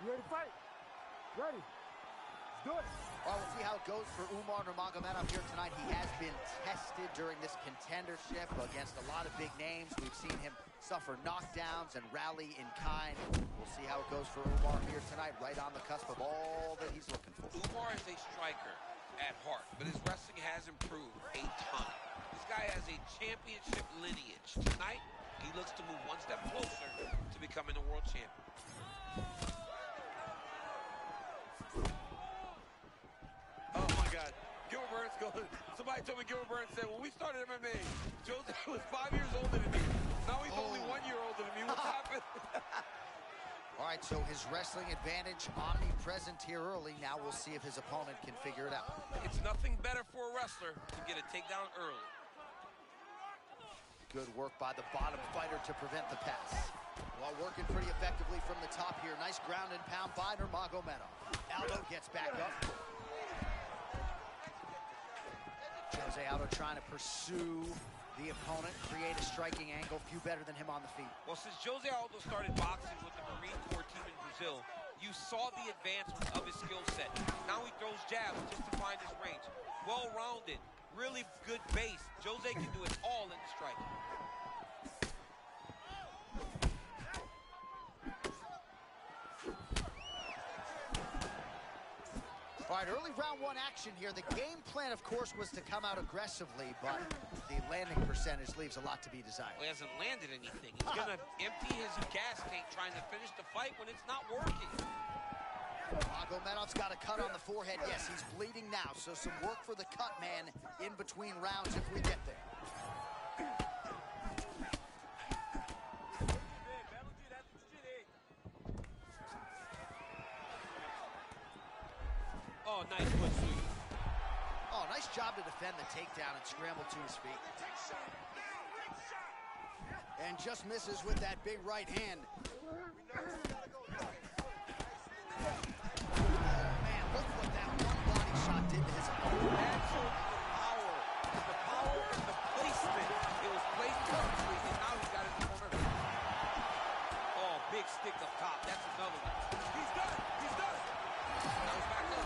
You ready to fight? Ready. Let's do it. All right, we'll see how it goes for Umar Nurmagomedov here tonight. He has been tested during this contendership against a lot of big names. We've seen him suffer knockdowns and rally in kind. We'll see how it goes for Umar here tonight, right on the cusp of all that he's looking for. Umar is a striker at heart, but his wrestling has improved a ton. This guy has a championship lineage. Tonight, he looks to move one step closer to becoming a world champion. Oh my God, Gilbert Burns going. Somebody told me Gilbert Burns said, when we started MMA, Jose was 5 years older than me. Now he's only 1 year older than me. What's happened? All right, so his wrestling advantage omnipresent here early. Now we'll see if his opponent can figure it out. It's nothing better for a wrestler to get a takedown early. Good work by the bottom fighter to prevent the pass. While working pretty effectively from the top here. Nice ground and pound by Nurmagomedov. Aldo gets back up. Jose Aldo trying to pursue the opponent, create a striking angle. Few better than him on the feet. Well, since Jose Aldo started boxing with the Marine Corps team in Brazil, you saw the advancement of his skill set. Now he throws jabs just to find his range. Well-rounded, really good base. Jose can do it all in the striking. All right, early round one action here. The game plan, of course, was to come out aggressively, but the landing percentage leaves a lot to be desired. Well, he hasn't landed anything. He's gonna empty his gas tank trying to finish the fight when it's not working. Nurmagomedov's got a cut on the forehead. Yes, he's bleeding now, so some work for the cut man in between rounds if we get there. Oh, nice foot sweep. Oh, nice job to defend the takedown and scramble to his feet. And just misses with that big right hand. Man, look what that one body shot did to his opponent. Absolutely the power and the placement. It was placed perfectly, and now he's got his corner. Oh, big stick up top. That's another one. He's done it. He's done it. Now he's back up.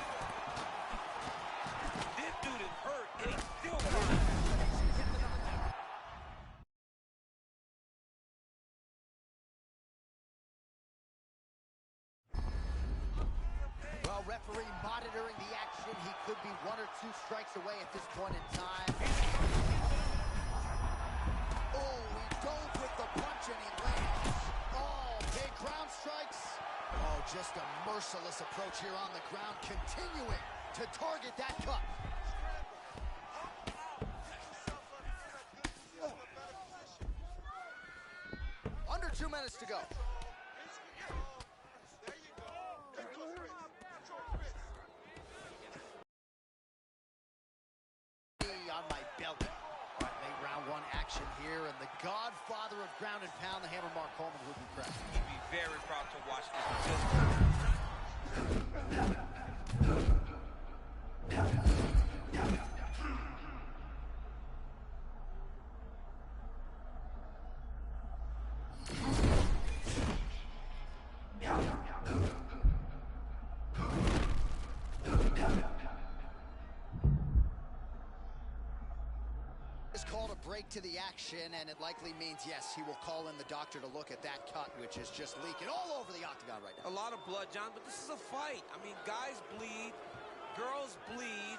This dude is hurt, and he's still trying. Well, referee monitoring the action. He could be 1 or 2 strikes away at this point in time. Oh, he dove with the punch and he lands. Oh, big ground strikes. Oh, just a merciless approach here on the ground, continuing to target that cut. Under 2 minutes to go. On my belt. All right, late round one action here, and the godfather of ground and pound, the Hammer Mark Coleman, would be proud. He'd be very proud to watch Called a break to the action, and it likely means, yes, he will call in the doctor to look at that cut, which is just leaking all over the octagon right now. A lot of blood, John, but this is a fight. I mean, guys bleed, girls bleed.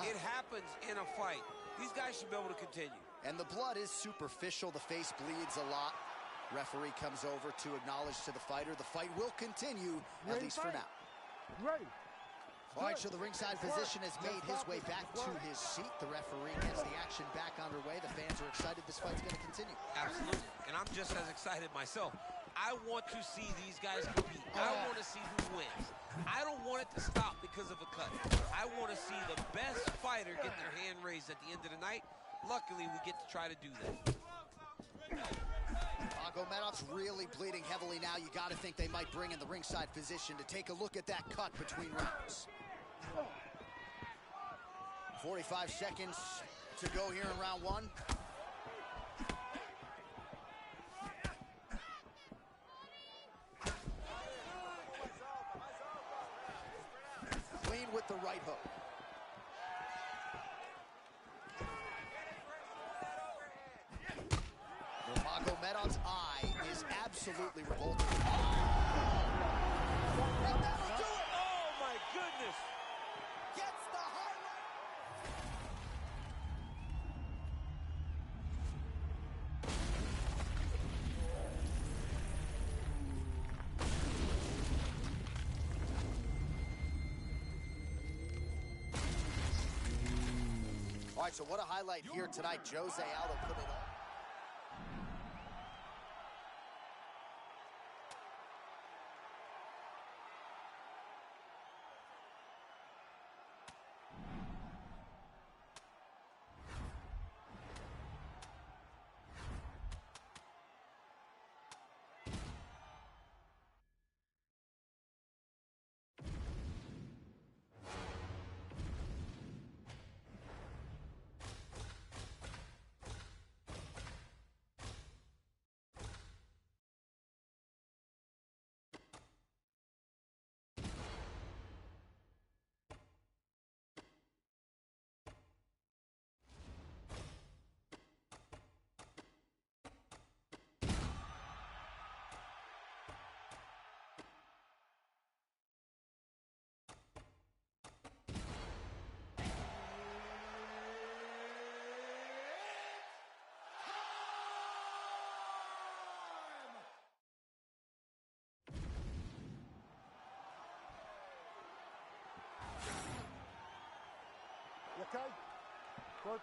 It happens in a fight. These guys should be able to continue. And the blood is superficial. The face bleeds a lot. Referee comes over to acknowledge to the fighter. The fight will continue, at least for now. Ready. All right, so the ringside physician has made his way back to his seat. The referee gets the action back underway. The fans are excited. This fight's going to continue. Absolutely, and I'm just as excited myself. I want to see these guys compete. I want to see who wins. I don't want it to stop because of a cut. I want to see the best fighter get their hand raised at the end of the night. Luckily, we get to try to do that. Nurmagomedov's really bleeding heavily now. You got to think they might bring in the ringside physician to take a look at that cut between rounds. 45 seconds to go here in round one. a right hook. Nurmagomedov's eye is absolutely revolting. And that'll do it! Oh, my goodness! Gets the highlight! All right, so what a highlight here tonight. Jose Aldo put it on. You okay? Good.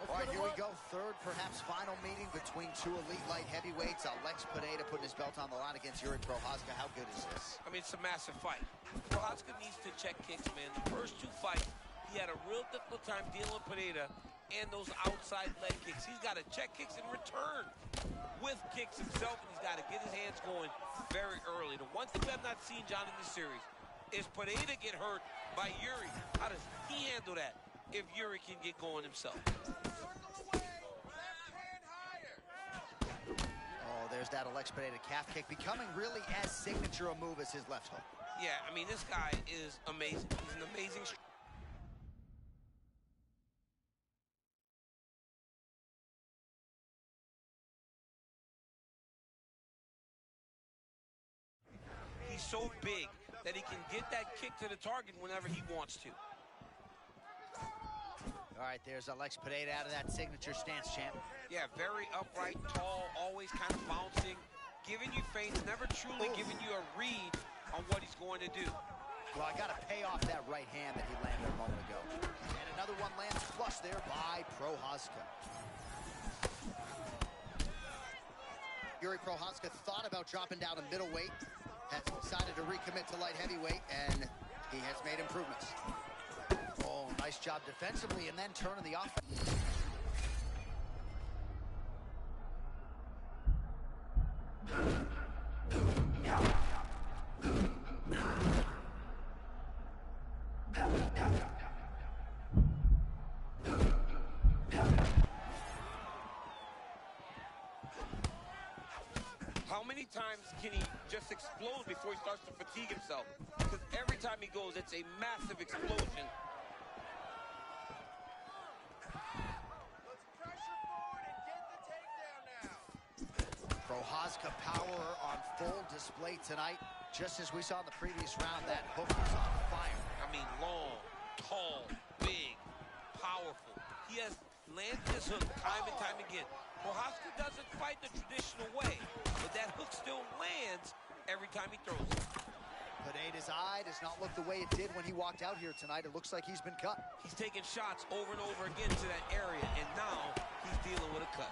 All right, here we go. Third, perhaps final meeting between two elite light heavyweights. Alex Pineda putting his belt on the line against Yuri Prochazka. How good is this? I mean, it's a massive fight. Prochazka needs to check kicks, man. The first two fights, he had a real difficult time dealing with Pineda and those outside leg kicks. He's got to check kicks in return with kicks himself, and he's got to get his hands going very early. The one thing I've not seen, John, in this series is Pineda get hurt by Yuri. How does he handle that if Yuri can get going himself? Oh, there's that Alex Pineda calf kick, becoming really as signature a move as his left hook. Yeah, I mean, this guy is amazing. He's an amazing... He's so big that he can get that kick to the target whenever he wants to. All right, there's Alex Pineda out of that signature stance, champ. Yeah, very upright, tall, always kind of bouncing, giving you feints, never truly giving you a read on what he's going to do. Well, I got to pay off that right hand that he landed a moment ago. And another one lands flush there by Prochazka. Yuri Prochazka thought about dropping down to middleweight, has decided to recommit to light heavyweight, and he has made improvements. Oh, nice job defensively, and then turning the offense. How many times can he just explode before he starts to fatigue himself? Because every time he goes, it's a massive explosion. Let's pressure forward and get the takedown now. Prochazka power on full display tonight. Just as we saw in the previous round, that hook was on fire. I mean, long, tall, big, powerful. He has landed his hook time and time again. Prochazka doesn't fight the traditional way, but that hook still lands every time he throws it. Pineda's eye does not look the way it did when he walked out here tonight. It looks like he's been cut. He's taking shots over and over again to that area, and now he's dealing with a cut.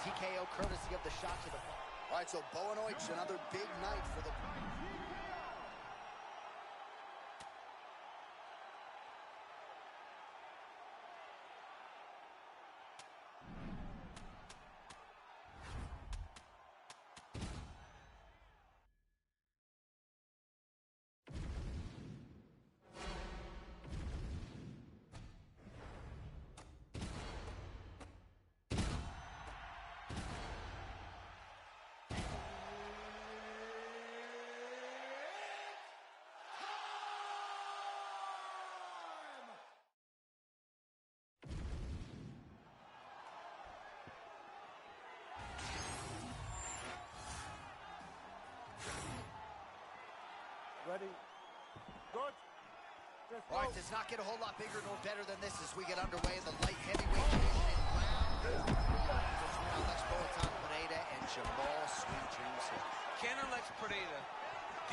TKO courtesy of the shot to the... All right, so Bohanovic, another big night for the... Ready. Good. Let's All right, go. does not get a whole lot bigger nor better than this as we get underway in the light heavyweight division in round between Alex Boatan Pereira and Jamal Sweet Dreams Hill. Can Alex Pereira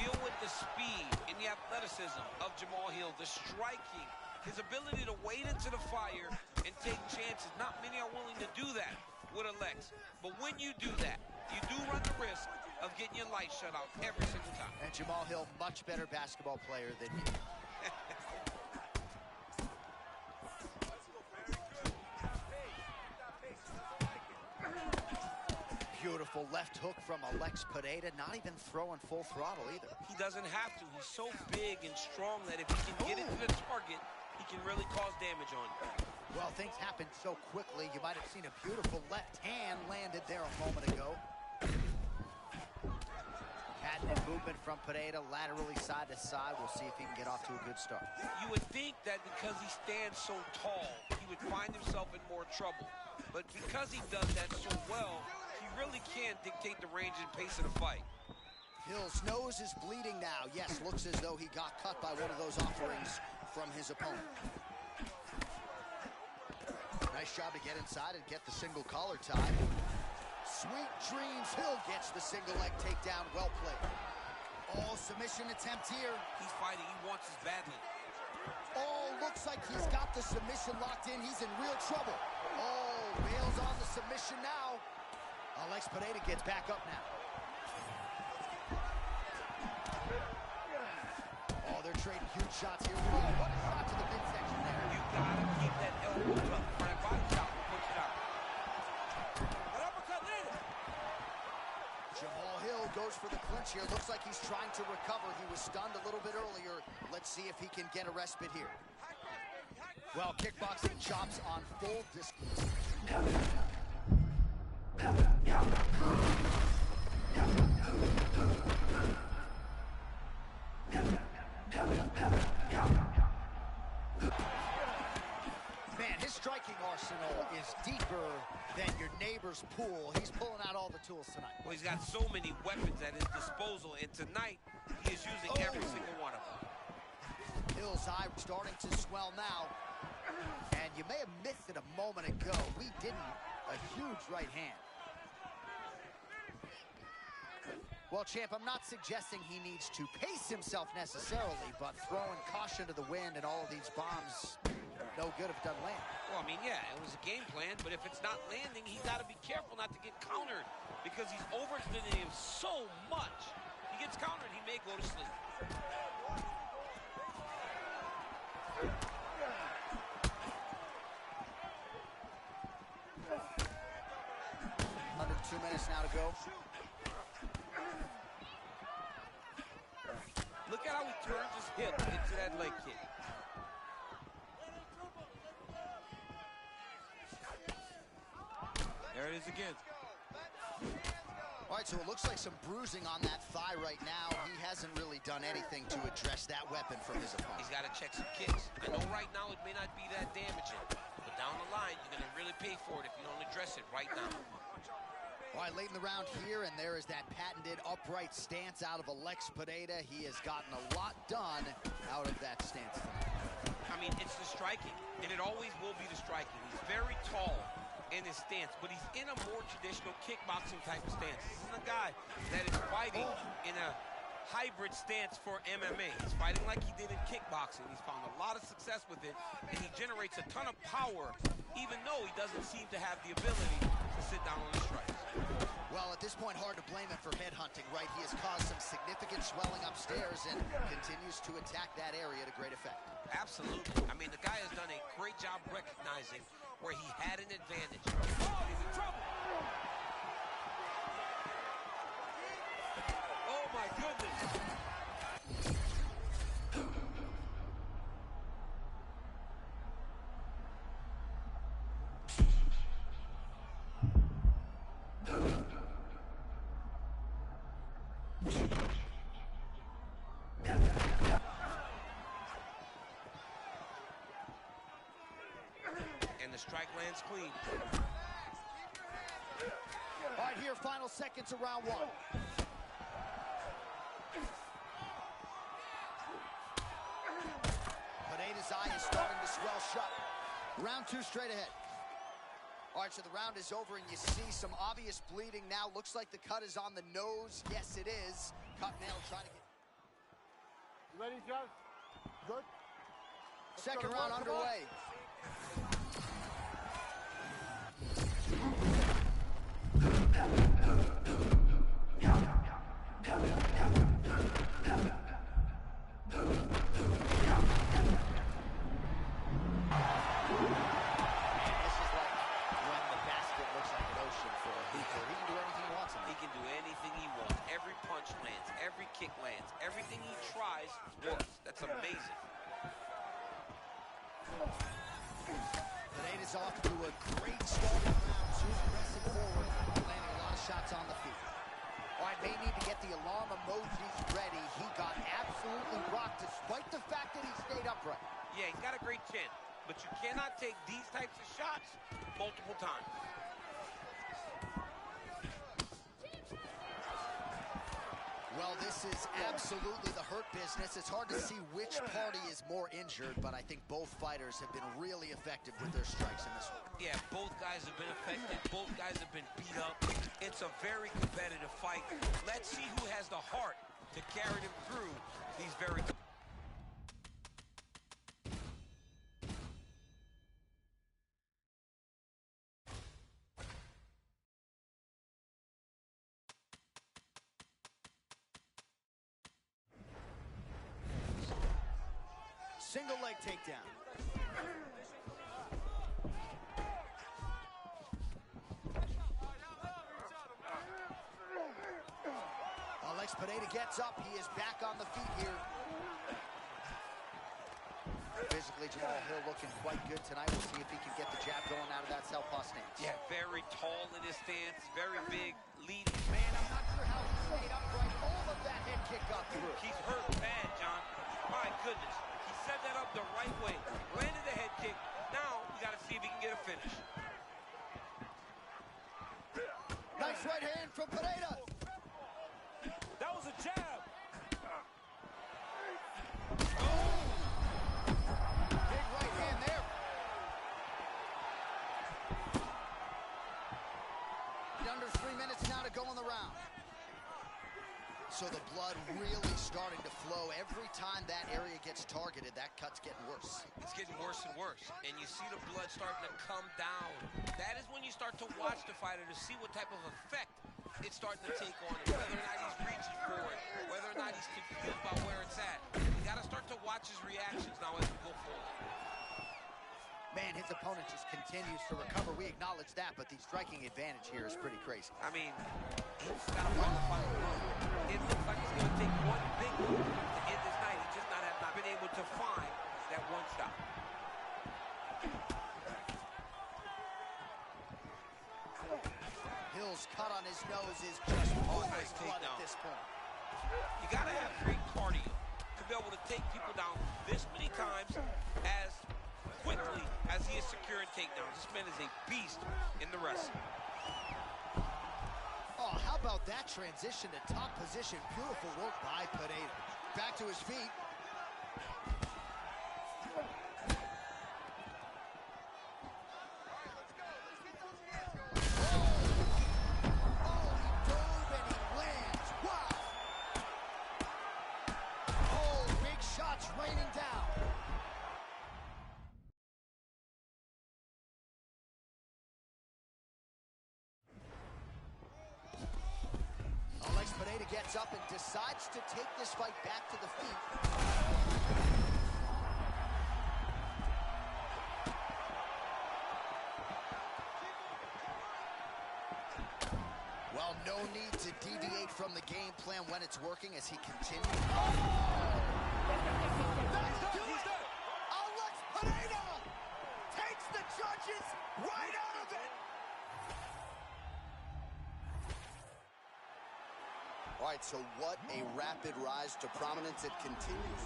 deal with the speed and the athleticism of Jamal Hill, the striking, his ability to wade into the fire and take chances? Not many are willing to do that with Alex. But when you do that, you do run the risk of getting your light shut out every single time. And Jamal Hill, much better basketball player than you. Beautiful left hook from Alex Pereira, not even throwing full throttle either. He doesn't have to. He's so big and strong that if he can get it to the target, he can really cause damage on you. Well, things happen so quickly. You might have seen a beautiful left hand landed there a moment ago. Patented movement from Pereira, laterally side to side. We'll see if he can get off to a good start. You would think that because he stands so tall, he would find himself in more trouble. But because he does that so well, he really can dictate the range and pace of the fight. Hill's nose is bleeding now. Yes, looks as though he got cut by one of those offerings from his opponent. Nice job to get inside and get the single collar tie. Sweet Dreams Hill gets the single leg takedown. Well played. Oh, submission attempt here. He's fighting. He wants this badly. Oh, looks like he's got the submission locked in. He's in real trouble. Oh, bails on the submission now. Alex Pereira gets back up now. Oh, they're trading huge shots here. Oh, what a shot to the midsection there. You gotta keep that elbow tucked for that body shot and push it out. An uppercut landed. Jamal Hill goes for the clinch here. Looks like he's trying to recover. He was stunned a little bit earlier. Let's see if he can get a respite here. Well, kickboxing chops on full display. Man, his striking arsenal is deeper than your neighbor's pool. He's pulling out all the tools tonight. Well, he's got so many weapons at his disposal, and tonight he is using every single one of them. Hill's eye starting to swell now. And you may have missed it a moment ago. We didn't. A huge right hand. Well, champ, I'm not suggesting he needs to pace himself necessarily, but throwing caution to the wind and all of these bombs, no good if it doesn't land. Well, I mean, yeah, it was a game plan, but if it's not landing, he's got to be careful not to get countered because he's overextending him so much. He gets countered, he may go to sleep. Under 2 minutes now to go. Look at how he turns his hip into that leg kick. There it is again. All right, so it looks like some bruising on that thigh right now. He hasn't really done anything to address that weapon from his opponent. He's got to check some kicks. I know right now it may not be that damaging, but down the line, you're going to really pay for it if you don't address it right now. All right, late in the round here, and there is that patented upright stance out of Alex Pereira. He has gotten a lot done out of that stance tonight. I mean, it's the striking, and it always will be the striking. He's very tall in his stance, but he's in a more traditional kickboxing type of stance. This is a guy that is fighting in a hybrid stance for MMA. He's fighting like he did in kickboxing. He's found a lot of success with it, and he generates a ton of power, even though he doesn't seem to have the ability to sit down on the strikes. Well, at this point, hard to blame him for headhunting, right? He has caused some significant swelling upstairs and continues to attack that area to great effect. Absolutely. I mean, the guy has done a great job recognizing where he had an advantage. Oh, he's in trouble. Oh, my goodness. And the strike lands clean. All right, here, final seconds of round one. Round 2 straight ahead. All right, so the round is over, and you see some obvious bleeding now. Looks like the cut is on the nose. Yes, it is. Cut nail trying to get... You ready, Josh? Good. Second round underway. Lands. Everything he tries works. That's amazing. Pineda's off to a great start in the round. He's pressing forward, landing a lot of shots on the feet. All right, may need to get the alarm emojis ready. He got absolutely rocked despite the fact that he stayed upright. Yeah, he's got a great chin, but you cannot take these types of shots multiple times. Well, this is absolutely the hurt business. It's hard to see which party is more injured, but I think both fighters have been really effective with their strikes in this one. Yeah, both guys have been affected. Both guys have been beat up. It's a very competitive fight. Let's see who has the heart to carry them through these very... Single leg takedown. Alex Pineda gets up. He is back on the feet here. Physically, Jamal Hill looking quite good tonight. We'll see if he can get the jab going out of that southpaw stance. Yeah, very tall in his stance, very big, leading. Man, I'm not sure how he stayed upright. All of that head kick got through. He's hurt bad, John. My goodness. He set that up the right way. Landed the head kick. Now, we got to see if he can get a finish. Nice right hand from Pineda. That was a jab. Big right hand there. Under 3 minutes now to go in the round. So the blood really starting to flow. Every time that area gets targeted, that cut's getting worse. It's getting worse and worse. And you see the blood starting to come down. That is when you start to watch the fighter to see what type of effect it's starting to take on him. Whether or not he's reaching for it, whether or not he's confused about where it's at. You got to start to watch his reactions now as we go forward. Man, his opponent just continues to recover. We acknowledge that, but the striking advantage here is pretty crazy. I mean, he's got to find the final blow. It looks like it's going to take one big move to end this night. He just have not been able to find that one stop. Hill's cut on his nose is just Nice blood takedown. at this point. You got to have great cardio to be able to take people down this many times as quickly as he is securing takedowns. This man is a beast in the wrestling. Oh, how about that transition to top position? Beautiful work by Pineda. Back to his feet. Raining down. Alex Pineda gets up and decides to take this fight back to the feet. Well, no need to deviate from the game plan when it's working as he continues. Alex Pineda takes the judges right out of it. All right, so what a rapid rise to prominence it continues.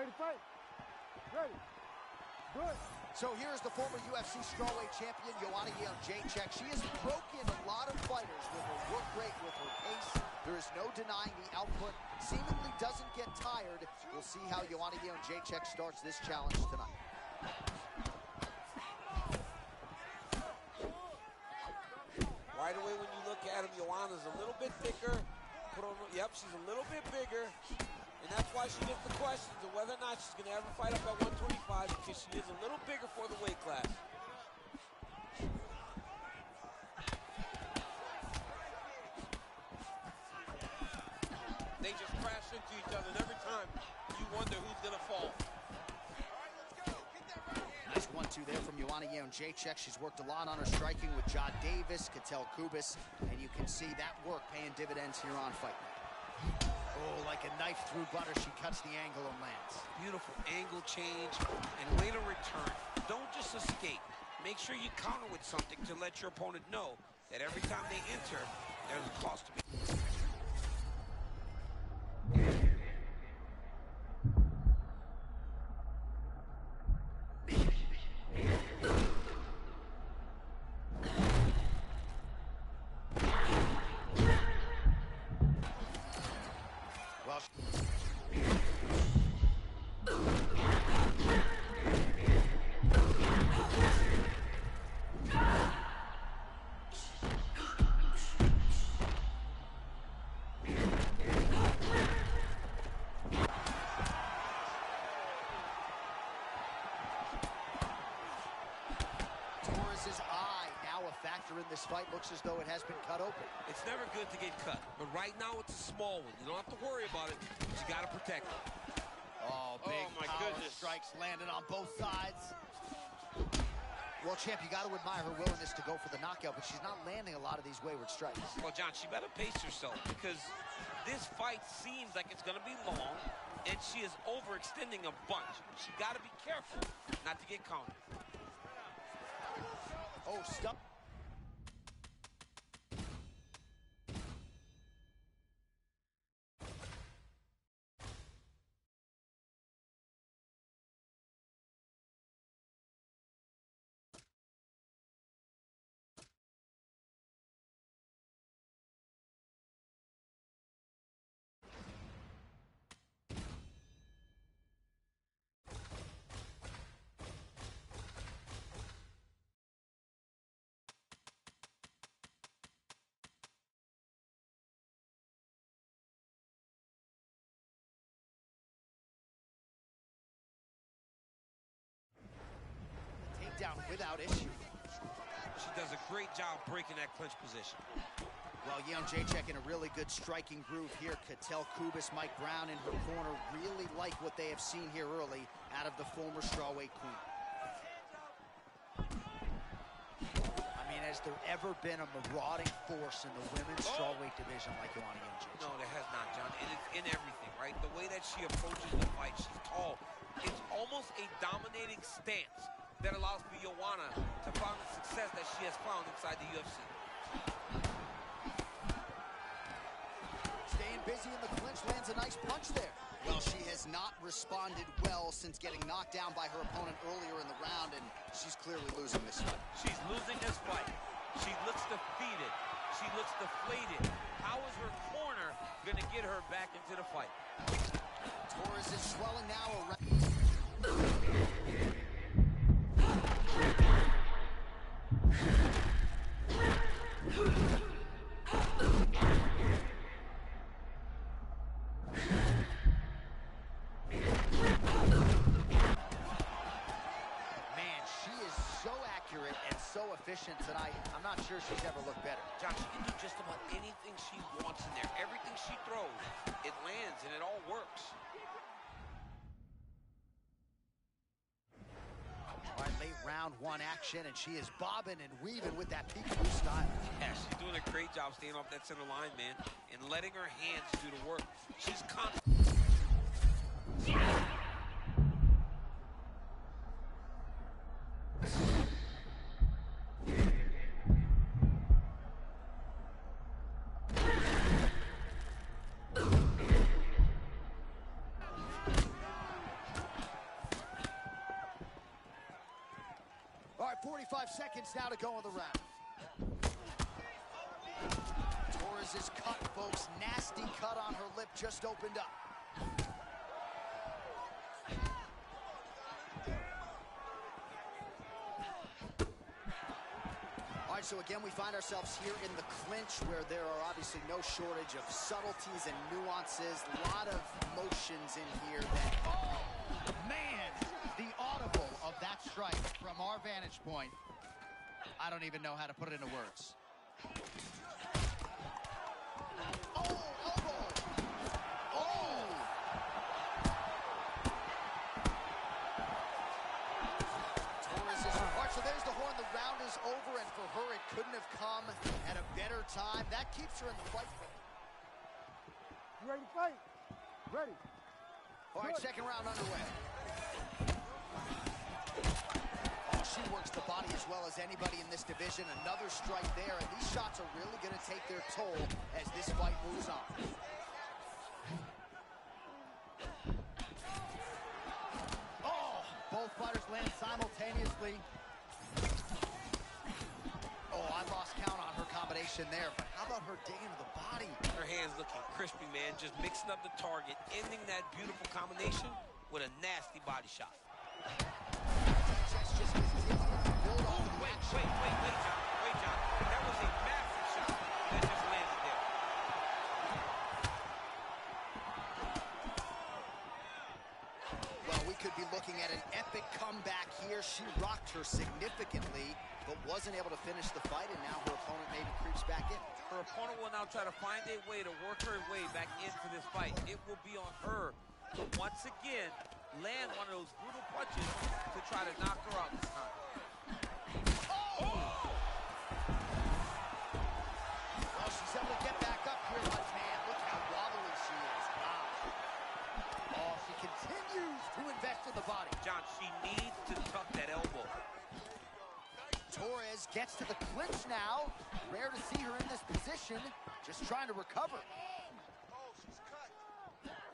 ready to fight? Ready. Good. So here's the former UFC strawweight champion, Joanna Jędrzejczyk. She has broken a lot of fighters with her work rate, with her pace. There is no denying the output. Seemingly doesn't get tired. We'll see how Joanna Jędrzejczyk starts this challenge tonight. Right away when you look at him, Joanna's a little bit thicker. Yep, she's a little bit bigger. And that's why she gets the questions of whether or not she's going to ever fight up at 125, because she is a little bigger for the weight class. They just crash into each other, and every time you wonder who's going to fall. Nice 1-2 there from Joanna Jędrzejczyk. She's worked a lot on her striking with Jod Davis, Ketel Kubis, and you can see that work paying dividends here on Fight Night. Oh, like a knife through butter, she cuts the angle and lands. Beautiful angle change and way to return. Don't just escape. Make sure you counter with something to let your opponent know that every time they enter, there's a cost to be. In this fight looks as though it has been cut open. It's never good to get cut, but right now it's a small one. You don't have to worry about it, but you got to protect it. Oh, big my power goodness. strikes landed on both sides. Well, champ, you got to admire her willingness to go for the knockout, but she's not landing a lot of these wayward strikes. Well, John, she better pace herself, because this fight seems like it's going to be long, and she is overextending a bunch. She got to be careful not to get countered. Oh, stop. Down without issue. She does a great job breaking that clinch position. Well, Jędrzejczyk in a really good striking groove here. Ketel Kubis, Mike Brown in her corner really like what they have seen here early out of the former strawweight queen. I mean, has there ever been a marauding force in the women's strawweight division like Joanna Jędrzejczyk? No, there has not, John. And it's in everything, right? The way that she approaches the fight, she's tall. It's almost a dominating stance that allows for Joanna to find the success that she has found inside the UFC. Staying busy in the clinch, lands a nice punch there. Well, she has not responded well since getting knocked down by her opponent earlier in the round, and she's clearly losing this fight. She's losing this fight. She looks defeated. She looks deflated. How is her corner going to get her back into the fight? Torres is swelling now around. Efficient tonight. I'm not sure she's ever looked better. John, she can do just about anything she wants in there. Everything she throws, it lands and it all works. All right, late round one action, and she is bobbing and weaving with that peekaboo style. Yeah, she's doing a great job staying off that center line, man, and letting her hands do the work. She's constant. 45 seconds now to go in the round. Torres' cut, folks. Nasty cut on her lip just opened up. All right, so again, we find ourselves here in the clinch where there are obviously no shortage of subtleties and nuances. A lot of motions in here that... Oh, man, the audible of that strike from our vantage point. I don't even know how to put it into words. Oh, elbow! Oh! Torres is... All right, so there's the horn. The round is over, and for her, it couldn't have come at a better time. That keeps her in the fight. You ready to fight? Ready. All right, second round underway. Oh, she works the body as well as anybody in this division. Another strike there, and these shots are really going to take their toll as this fight moves on. Oh, both fighters land simultaneously. Oh, I lost count on her combination there, but how about her digging into the body? Her hands looking crispy, man. Just mixing up the target, ending that beautiful combination with a nasty body shot. Just continuing to build off of the action. Wait, John. That was a massive shot that just landed there. Well, we could be looking at an epic comeback here. She rocked her significantly, but wasn't able to finish the fight, and now her opponent maybe creeps back in. Her opponent will now try to find a way to work her way back into this fight. It will be on her to once again land one of those brutal punches to try to knock her out this time. Oh! Well, she's able to get back up here, but man, look how wobbly she is. Wow. Oh, she continues to invest in the body. John, she needs to tuck that elbow. Torres gets to the clinch now. Rare to see her in this position, just trying to recover.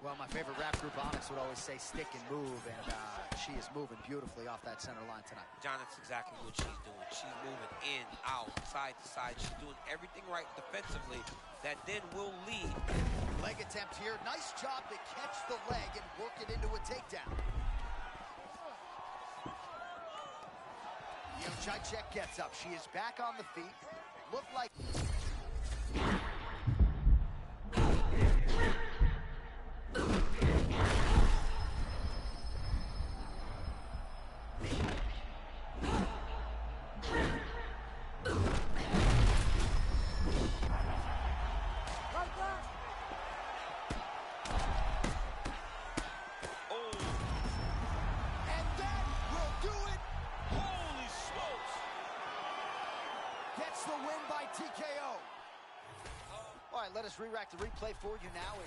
Well, my favorite rap group, Onyx, would always say stick and move, and she is moving beautifully off that center line tonight. John, that's exactly what she's doing. She's moving in, out, side to side. She's doing everything right defensively that then will lead. Leg attempt here. Nice job to catch the leg and work it into a takedown. Jacek gets up. She is back on the feet. Looked like... the win by TKO. All right, let us re-rack the replay for you now.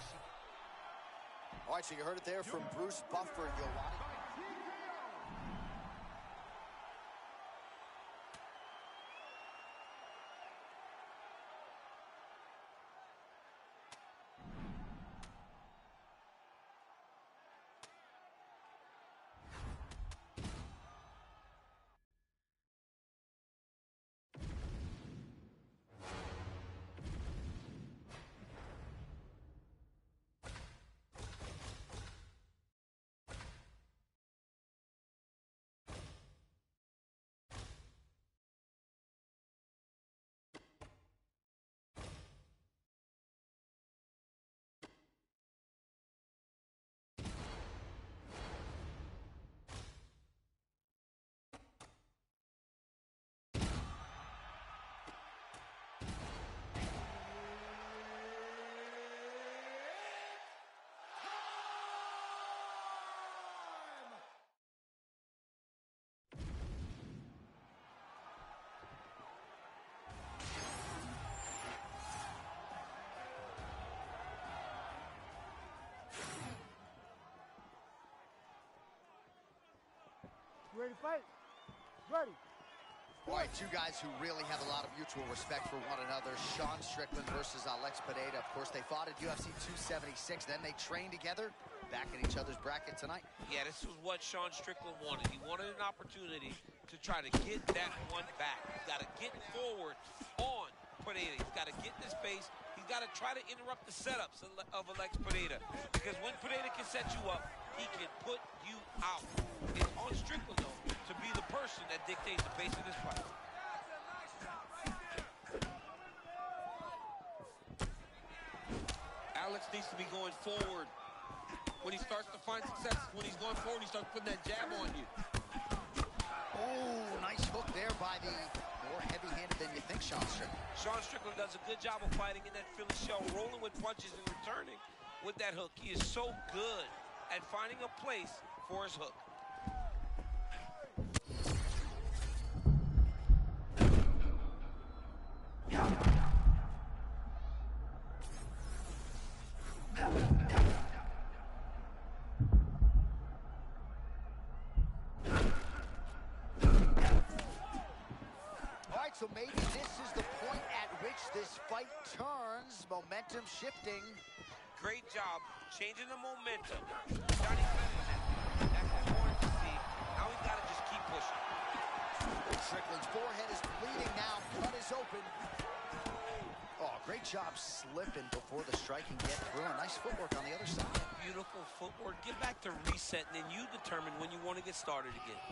All right, so you heard it there from Bruce Buffer, Yoani. Ready to fight? Ready. All right, two guys who really have a lot of mutual respect for one another. Sean Strickland versus Alex Pineda. Of course, they fought at UFC 276. Then they trained together, back in each other's bracket tonight. Yeah, this was what Sean Strickland wanted. He wanted an opportunity to try to get that one back. He's got to get forward on Pineda. He's got to get in his face. He's got to try to interrupt the setups of Alex Pineda. Because when Pineda can set you up, he can put you out. It's on Strickland, though, to be the person that dictates the pace of this fight. Alex needs to be going forward. When he starts to find success, when he's going forward, he starts putting that jab on you. Oh, nice hook there by the more heavy-handed than you think, Sean Strickland. Sean Strickland does a good job of fighting in that Philly shell, rolling with punches and returning with that hook. He is so good at finding a place for his hook. So maybe this is the point at which this fight turns, momentum shifting. Great job changing the momentum. Johnny Clemens, that's what we wanted to see. Now we've got to just keep pushing. Strickland's forehead is bleeding now, cut is open. Oh, great job slipping before the strike can get through. A nice footwork on the other side. Beautiful footwork. Get back to reset, and then you determine when you want to get started again.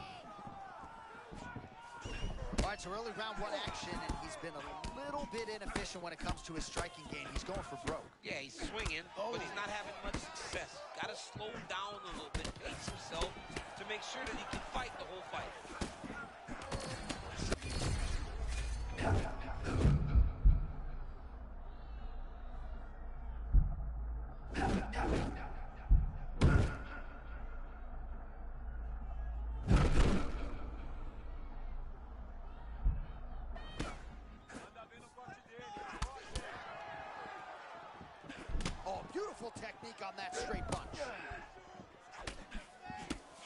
All right, so early round one action, and he's been a little bit inefficient when it comes to his striking game. He's going for broke. Yeah, he's swinging, but he's not having much success. Got to slow down a little bit, pace himself to make sure that he can fight the whole fight. Beautiful technique on that straight punch.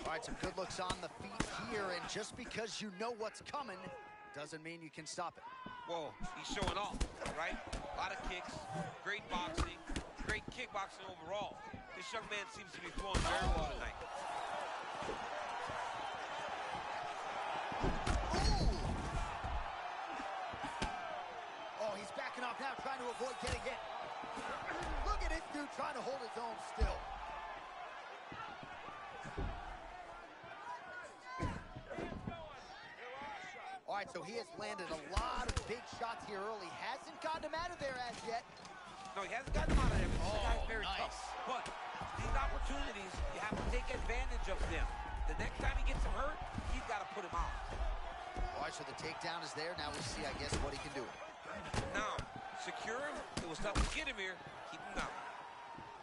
All right, some good looks on the feet here, and just because you know what's coming doesn't mean you can stop it. Whoa, he's showing off, right? A lot of kicks, great boxing, great kickboxing overall. This young man seems to be flowing very well tonight. Ooh. Oh, he's backing off now, trying to avoid getting hit. Look at this dude trying to hold his own still. All right, so he has landed a lot of big shots here early. Hasn't gotten him out of there as yet. No, he hasn't gotten him out of there. This guy's very nice. tough. But these opportunities, you have to take advantage of them. The next time he gets him hurt, he's got to put him out. All right, so the takedown is there. Now we see, I guess, what he can do. Now, secure him. It was tough to get him here. Keep him down.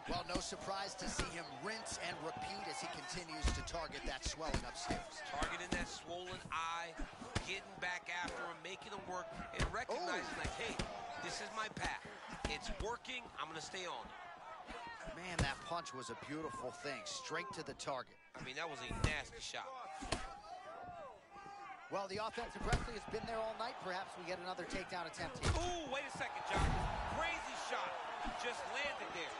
Well, no surprise to see him rinse and repeat as he continues to target that swelling upstairs. Targeting that swollen eye, getting back after him, making him work, and recognizing like, hey, this is my path. It's working. I'm going to stay on it. Man, that punch was a beautiful thing. Straight to the target. I mean, that was a nasty shot. Well, the offensive wrestling has been there all night. Perhaps we get another takedown attempt here. Ooh, wait a second, John. Crazy shot. Just landed there.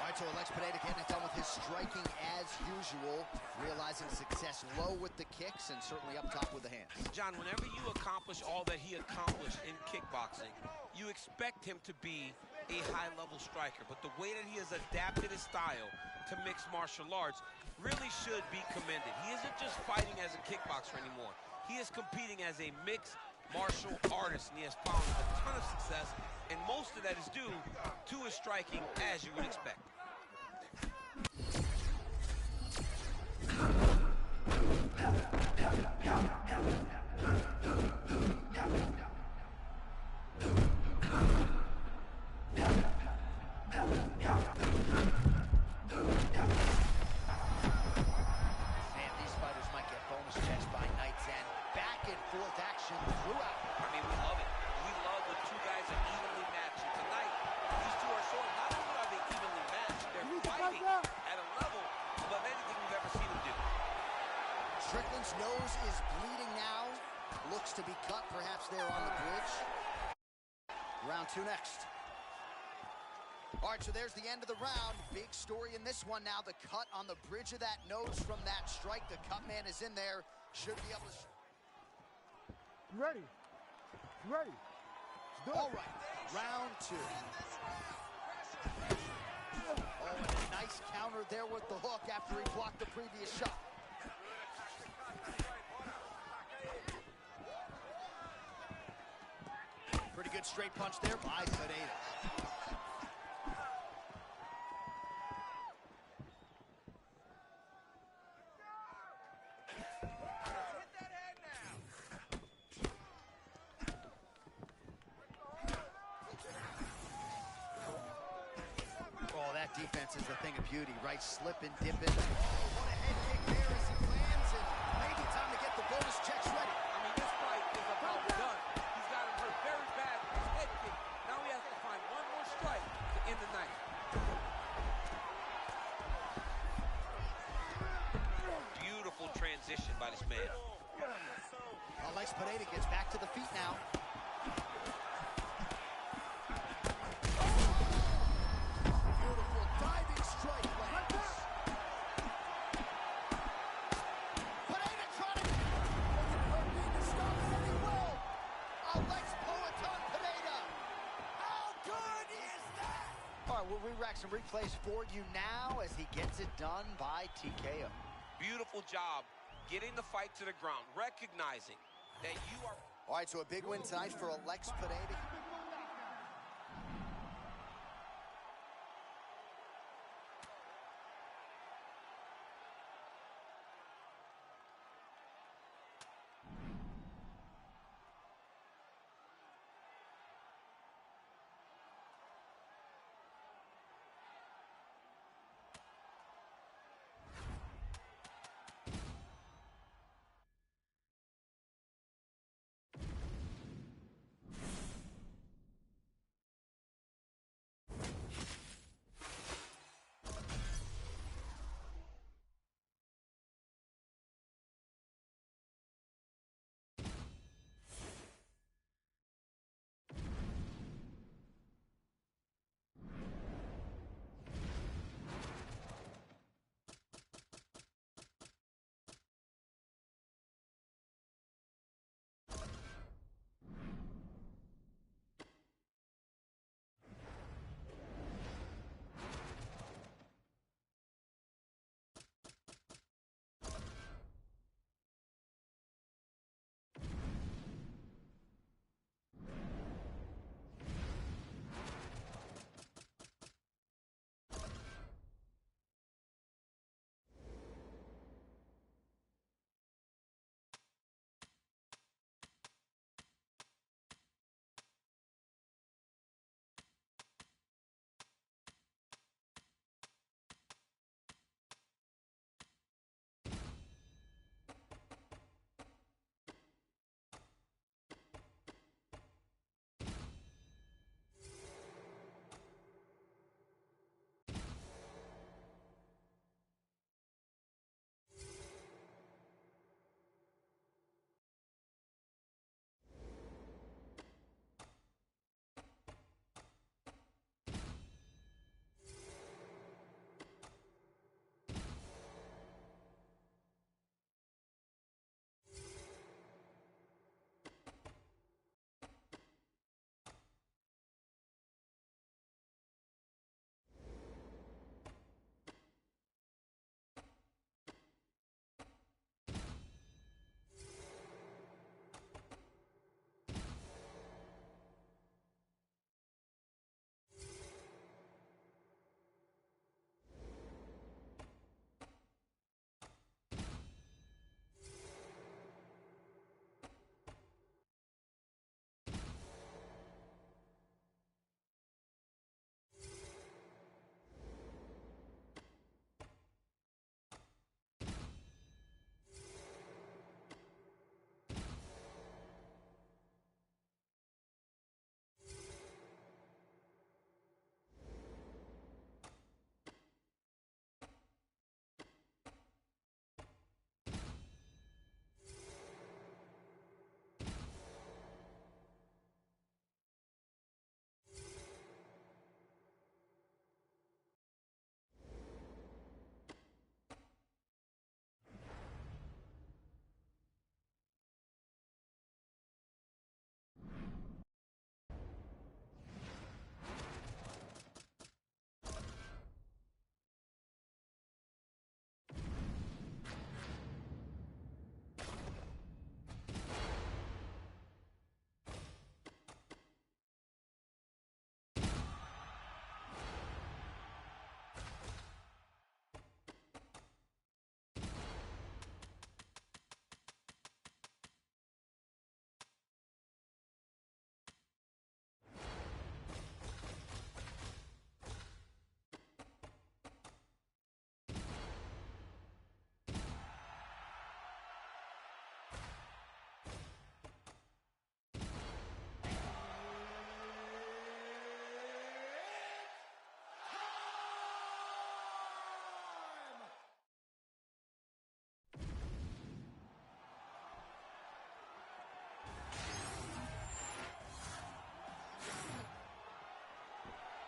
All right, so Alex Pineda getting it done with his striking as usual, realizing success low with the kicks and certainly up top with the hands. John, whenever you accomplish all that he accomplished in kickboxing, you expect him to be a high-level striker. But the way that he has adapted his style to mixed martial arts really should be commended. He isn't just fighting as a kickboxer anymore. He is competing as a mixed martial artist, and he has found a ton of success, and most of that is due to his striking, as you would expect. Strickland's nose is bleeding now. Looks to be cut, perhaps there on the bridge. Round two next. All right, so there's the end of the round. Big story in this one now. The cut on the bridge of that nose from that strike. The cut man is in there. Should be able to... Ready. Ready. Let's do it. All right, round two. Oh, and a nice counter there with the hook after he blocked the previous shot. Pretty good straight punch there by Pineda. Oh, that defense is the thing of beauty, right? Slipping, dipping. Oh, what a head kick there as he lands, and maybe time to get the bonus checks ready. I mean, this fight is about done. He's got him hurt very bad with his head kick. Now he has to find one more strike to end the night. Beautiful transition by this man. Alex Pineda gets back to the feet now. Beautiful diving strike lands. Pineda trying to stop it, and he will. Alex Poatan Pineda. How good is that? All right, we'll re-rack some replays for you now as he gets it done by TKO. Beautiful job getting the fight to the ground, recognizing that you are... All right, so a big win tonight for Alex Pineda.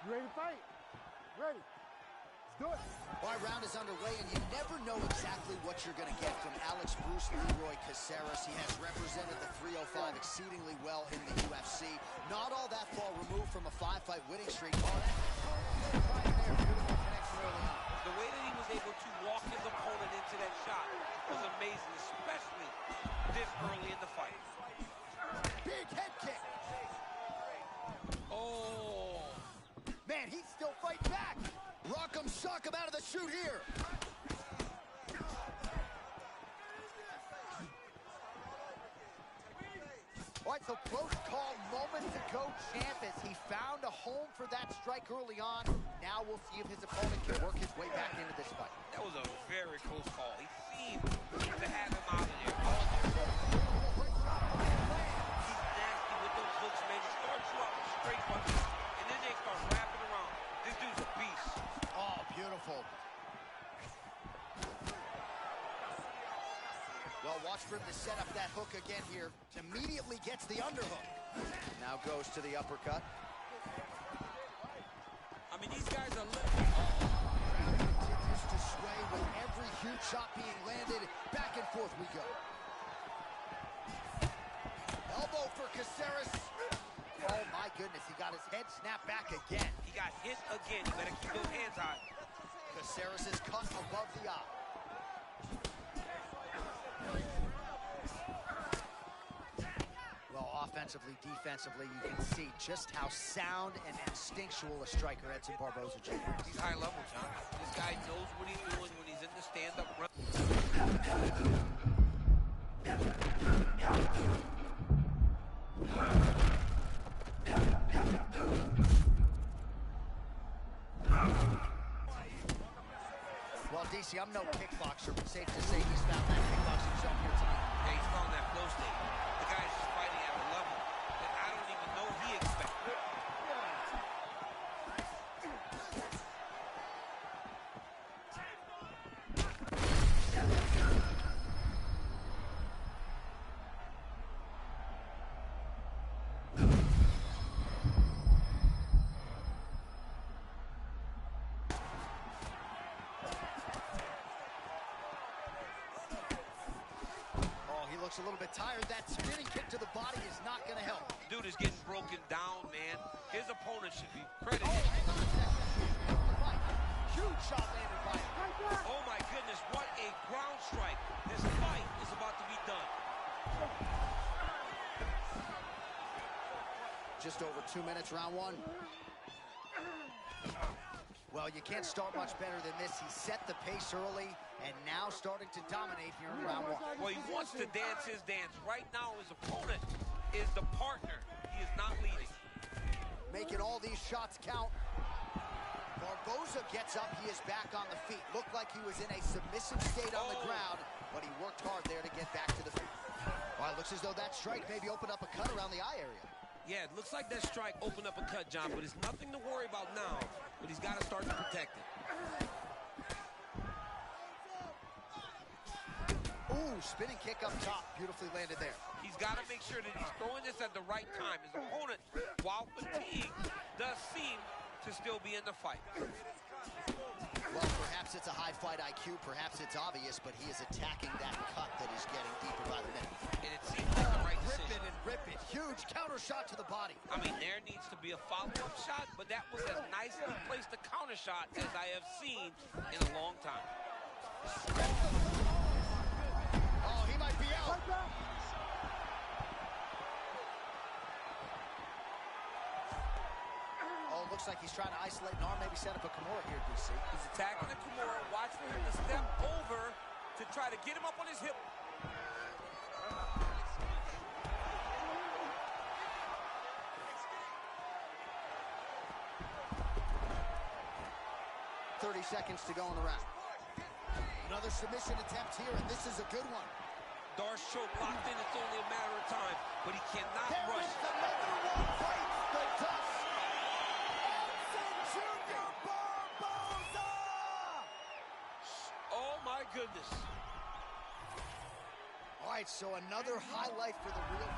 You ready to fight? Ready. Let's do it. All right, round is underway, and you never know exactly what you're going to get from Alex Bruce Leroy Caceres. He has represented the 305 exceedingly well in the UFC. Not all that far removed from a 5-fight winning streak. Oh, that's right there. Beautiful connection early on. The way that he was able to walk his opponent into that shot was amazing, especially this early in the fight. Big head kick. Oh. Man, he's still fighting back. Rock'em sock him out of the chute here. All right, so close call moments ago, champ, as he found a home for that strike early on. Now we'll see if his opponent can work his way back into this fight. That was a very close call. He seemed to have him out of there. He's nasty with those hooks, man. He starts you out with straight punches, and then they start wrapping around. This dude's a beast. Oh, beautiful. Well, watch for him to set up that hook again here. Immediately gets the underhook. Now goes to the uppercut. I mean, these guys are Crowd continues to sway with every huge shot being landed. Back and forth we go. Elbow for Caceres. Oh, my goodness. He got his head snapped back again. He got hit again. You better keep those hands high. Caceres is cut above the eye. Well, offensively, defensively, you can see just how sound and instinctual a striker Edson Barboza Jr. is. He's high level, John. This guy knows what he's doing when he's in the stand-up run. Well, DC, I'm no kickboxer, but safe to say he's found that kickboxing zone here tonight. Yeah, he's found that flow state. The guy's just fighting at a level that I don't even know he expected. Looks a little bit tired. That spinning kick to the body is not going to help. Dude is getting broken down, man. His opponent should be credited. Oh, hang on a second. Huge shot landed by him. Oh, my goodness. What a ground strike. This fight is about to be done. Just over 2 minutes, round one. Well, you can't start much better than this. He set the pace early and now starting to dominate here in round one. Well, he wants to dance his dance. Right now, his opponent is the partner. He is not leading. Making all these shots count. Barboza gets up. He is back on the feet. Looked like he was in a submissive state on the ground, but he worked hard there to get back to the feet. Well, it looks as though that strike maybe opened up a cut around the eye area. Yeah, it looks like that strike opened up a cut, John, but it's nothing to worry about now, but he's got to start to protect it. Ooh, spinning kick up top. Beautifully landed there. He's got to make sure that he's throwing this at the right time. His opponent, while fatigued, does seem to still be in the fight. Well, perhaps it's a high fight IQ, perhaps it's obvious, but he is attacking that cut that is getting deeper by the minute. And it seems like the right Rip decision. it and rip it. Huge counter shot to the body. I mean, there needs to be a follow-up shot, but that was as nicely placed a counter shot as I have seen in a long time. Oh, he might be out. Oh, looks like he's trying to isolate an arm, maybe set up a Kimura here, DC. He's attacking the Kimura. Watch for him to step over to try to get him up on his hip. 30 seconds to go in the round. Another submission attempt here, and this is a good one. Darce choke locked in. It's only a matter of time, but he cannot There rush. is another one. Fights the dust. Edson Jr. Barboza! Oh, my goodness. All right, so another highlight for the real.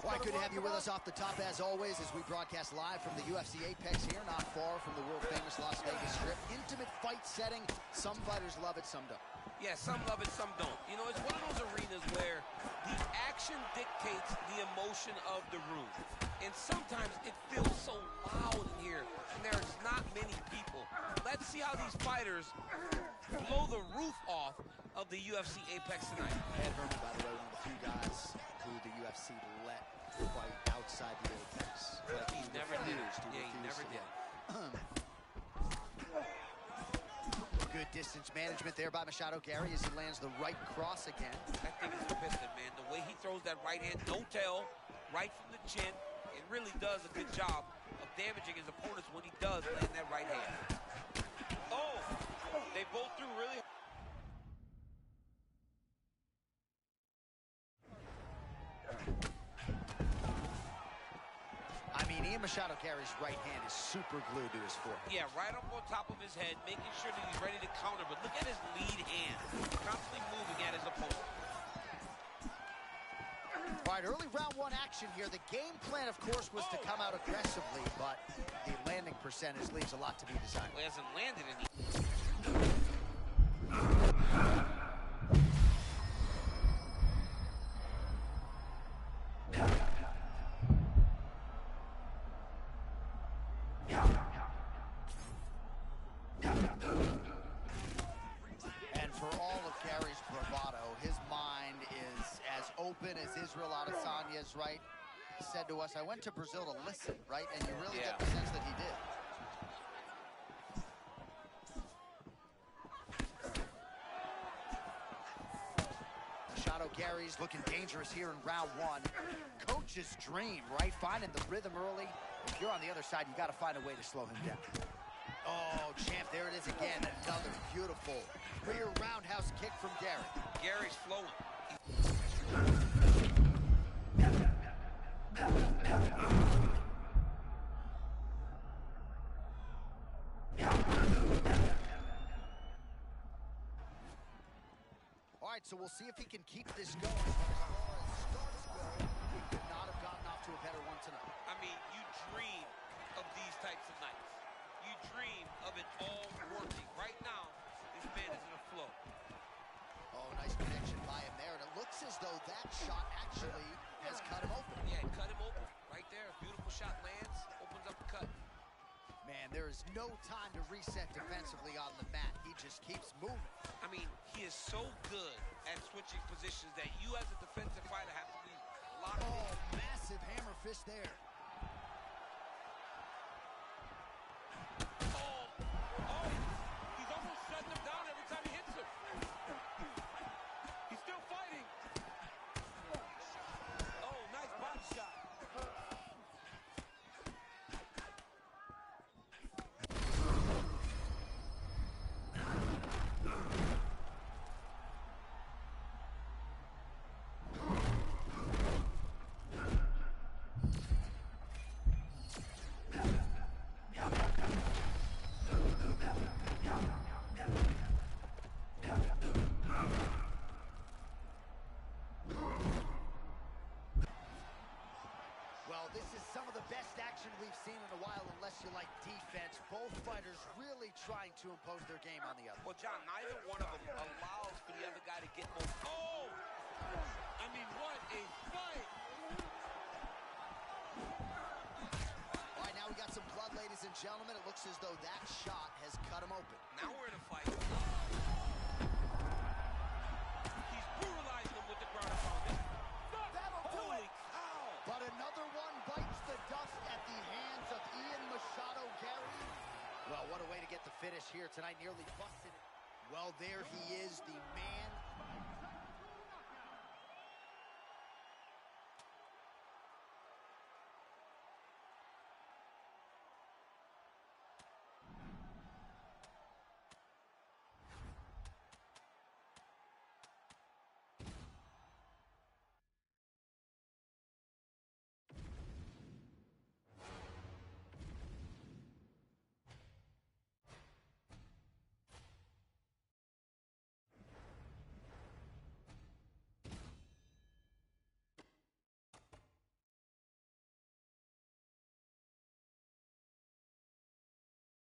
All right, good to have you with us off the top as always as we broadcast live from the UFC Apex here, not far from the world-famous Las Vegas Strip. Intimate fight setting. Some fighters love it, some don't. Yeah, some love it, some don't. You know, it's one of those arenas where the action dictates the emotion of the room. And sometimes it feels so loud in here, and there's not many people. Let's see how these fighters blow the roof off of the UFC Apex tonight. Ed Herman, by the way, one of the few guys who the UFC let fight outside the Apex. But he never did. Yeah, he never did. Good distance management there by Machado Gary as he lands the right cross again. That thing is a piston, man. The way he throws that right hand, no tail, right from the chin, it really does a good job of damaging his opponents when he does land that right hand. Oh, they both threw really. I mean, Ian Machado Gary's right hand is super glued to his forehead. Yeah, right up on top of his head, making sure that he's ready to counter. But look at his lead hand, constantly moving at his opponent. All right, early round one action here. The game plan, of course, was to come out aggressively, but the landing percentage leaves a lot to be desired. Well, he hasn't landed any. And for all of Gary's bravado, his mind is as open as Israel Adesanya's, right? He said to us, I went to Brazil to listen, right? And you really get the sense that he did. Machado Gary's looking dangerous here in round one. Coach's dream, right? Finding the rhythm early. If you're on the other side, you got to find a way to slow him down. Oh, champ, there it is again. Another beautiful rear roundhouse kick from Gary. Gary's flowing. All right, so we'll see if he can keep this going. As far as starts go, he could not have gotten off to a better one tonight. I mean, you dream of these types of nights. You dream of it all working. Right now, this man is in a flow. Oh, nice connection by him there, and it looks as though that shot actually has cut him open. Yeah, it cut him open. Right there, a beautiful shot lands, opens up the cut. Man, there is no time to reset defensively on the mat. He just keeps moving. I mean, he is so good at switching positions that you as a defensive fighter have to be locked in. Oh, massive hammer fist there. Oh, he's almost shutting him down every time he hits him. He's still fighting. Oh, nice body shot. Well, this is some of the best action we've seen in a while, unless you like defense. Both fighters really trying to impose their game on the other. Well, John, neither one of them allows for the other guy to get more. Oh! I mean, what a fight! All right, now we got some blood, ladies and gentlemen. It looks as though that shot has cut him open. Now we're in a fight. He's brutalizing him with the ground and pound. That'll do Holy it. cow! But another one bites the dust at the hands of Ian Machado Gary. Well, what a way to get the finish here tonight. Nearly busted. Well, there he is, the man